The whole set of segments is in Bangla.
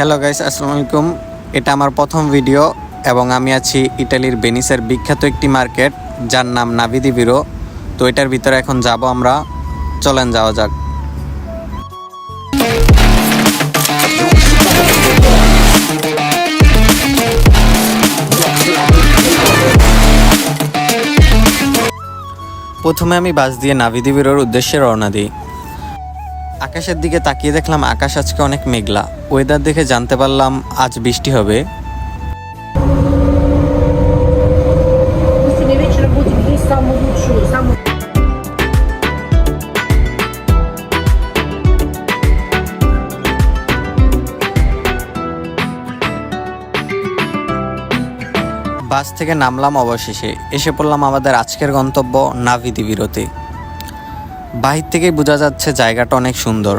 হ্যালো গাইস, আসসালামু আলাইকুম। এটা আমার প্রথম ভিডিও এবং আমি আছি ইটালির ভেনিসের বিখ্যাত একটি মার্কেট যার নাম নাভি দি বিরো। তো এটার ভিতরে এখন যাব আমরা, চলেন যাওয়া যাক। প্রথমে আমি বাস দিয়ে নাভি দি বিরোর উদ্দেশ্যে রওনা দিই। আকাশের দিকে তাকিয়ে দেখলাম আকাশ আজকে অনেক মেঘলা। ওয়েদার দেখে জানতে পারলাম আজ বৃষ্টি হবে। Musimy mieć robót gdzieś samochód. বাস থেকে নামলাম, অবশেষে এসে পড়লাম আমাদের আজকের গন্তব্য নাভি দি বিরোতে। বাহির থেকেই বোঝা যাচ্ছে জায়গাটা অনেক সুন্দর।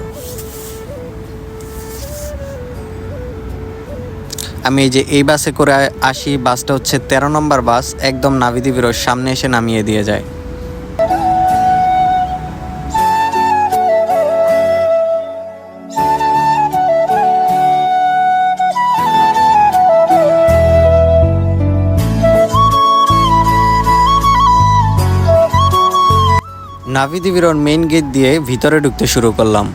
আমি এই বাসে করে আসি। বাসটা হচ্ছে 13 নম্বর বাস, একদম নাভি দি বিরোর সামনে এসে নামিয়ে দিয়ে যায়। নাভি দি বিরোর মেইন গেট দিয়ে ভিতরে ঢুকতে শুরু করলাম।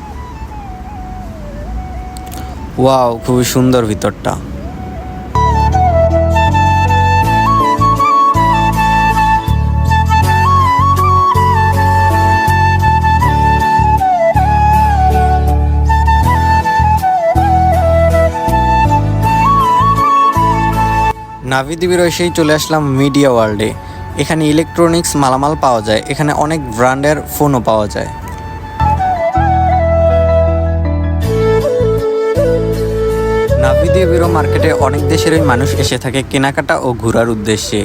ওয়াও, খুবই সুন্দর ভিতরটা। নাভি দি বিরো এসেই চলে আসলাম মিডিয়া ওয়ার্ল্ডে। এখানে ইলেকট্রনিক্স মালামাল পাওয়া যায়, এখানে অনেক ব্র্যান্ডের ফোনও পাওয়া যায়। নাভি দি বিরো মার্কেটে অনেক দেশেরই মানুষ এসে থাকে কেনাকাটা ও ঘোরার উদ্দেশ্যে।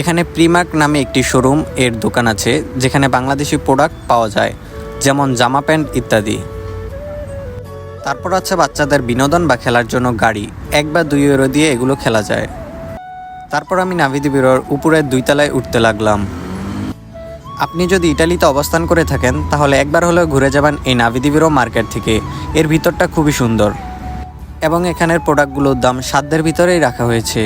এখানে প্রিমার্ক নামে একটি শোরুম এর দোকান আছে, যেখানে বাংলাদেশি প্রোডাক্ট পাওয়া যায়, যেমন জামা প্যান্ট ইত্যাদি। তারপর আছে বাচ্চাদের বিনোদন বা খেলার জন্য গাড়ি, 1 বা 2 ইউরো দিয়ে এগুলো খেলা যায়। তারপর আমি নাভি দি বিরোর উপরের 2 তলায় উঠতে লাগলাম। আপনি যদি ইটালিতে অবস্থান করে থাকেন তাহলে একবার হলেও ঘুরে যাবেন এই নাভি দি বিরো মার্কেট থেকে। এর ভিতরটা খুবই সুন্দর এবং এখানের প্রোডাক্টগুলোর দাম সাধ্যের ভিতরেই রাখা হয়েছে।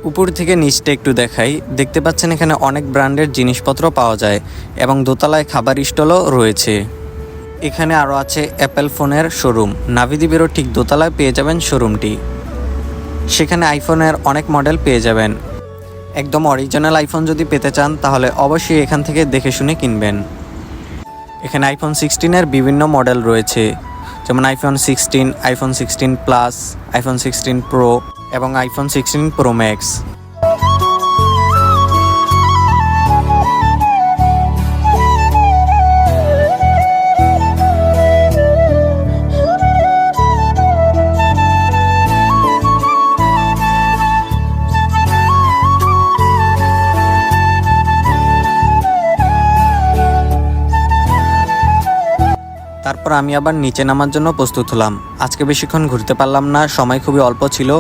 উপর থেকে নিচটা একটু দেখাই। দেখতে পাচ্ছেন এখানে অনেক ব্র্যান্ডের জিনিসপত্র পাওয়া যায় এবং দোতলায় খাবার স্টলও রয়েছে। এখানে আরও আছে অ্যাপেল ফোনের শোরুম। নাভি দি বিরোর ঠিক দোতলায় পেয়ে যাবেন শোরুমটি। সেখানে আইফোনের অনেক মডেল পেয়ে যাবেন। একদম অরিজিনাল আইফোন যদি পেতে চান তাহলে অবশ্যই এখান থেকে দেখে শুনে কিনবেন। এখানে আইফোন 16-এর বিভিন্ন মডেল রয়েছে, যেমন iPhone 16, iPhone 16 plus, iPhone 16 pro এবং আইফোন 16 প্রো ম্যাক্স। তারপর আমি আবার নিচে নামার জন্য প্রস্তুত হলাম। আজকে বেশিক্ষণ ঘুরতে পারলাম না, সময় খুবই অল্প ছিল।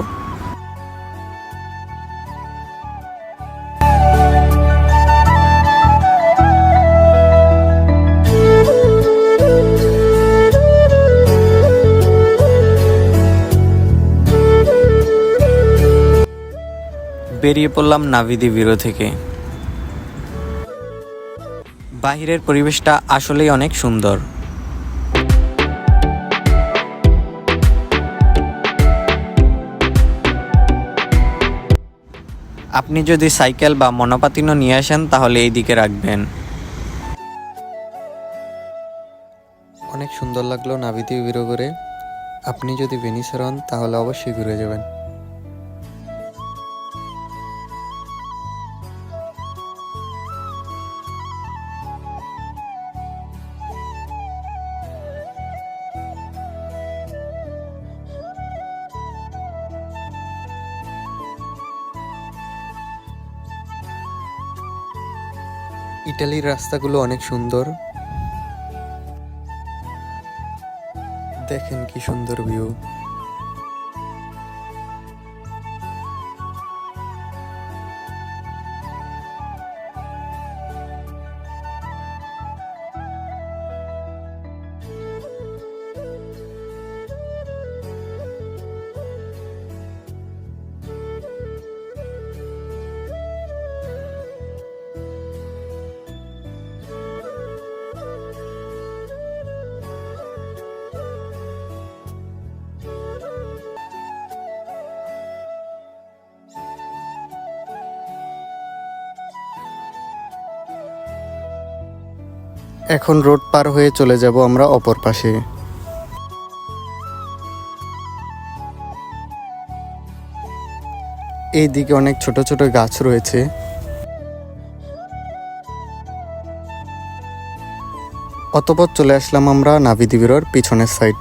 বেরিয়ে পড়লাম নাভি দি বিরো থেকে। বাহিরের পরিবেশটা আসলেই অনেক সুন্দর। আপনি যদি সাইকেল বা মনোপাতিনও নিয়ে আসেন তাহলে এই দিকে রাখবেন। অনেক সুন্দর লাগলো নাভি দি বিরো ঘুরে। আপনি যদি ভেনিসের হন তাহলে অবশ্যই ঘুরে যাবেন। ইটালির রাস্তাগুলো অনেক সুন্দর, দেখেন কি সুন্দর ভিউ। এখন রোড পার হয়ে চলে যাব আমরা অপর পাশে। এই দিকে অনেক ছোট ছোট গাছ রয়েছে। অতঃপর চলে আসলাম আমরা নাভিদি বিরোর পিছনের সাইড।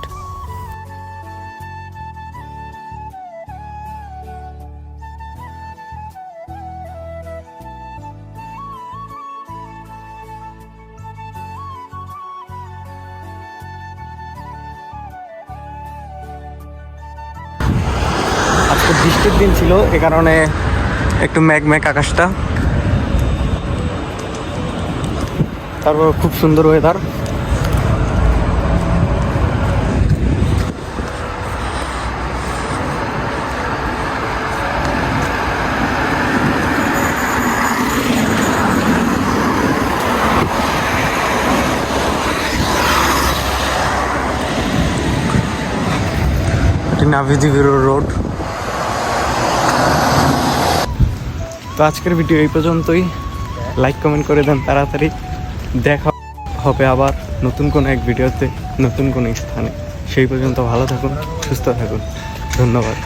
আজকে বৃষ্টির দিন ছিল, এ কারণে একটু মেঘ আকাশটা, তারপর খুব সুন্দর ওয়েদার। নাভিদি বিরো রোড। তো আজকের ভিডিও এই পর্যন্তই। লাইক কমেন্ট করে দেন তাড়াতাড়ি। দেখা হবে আবার নতুন কোনো এক ভিডিওতে, নতুন কোনো স্থানে। সেই পর্যন্ত ভালো থাকুন, সুস্থ থাকুন। ধন্যবাদ।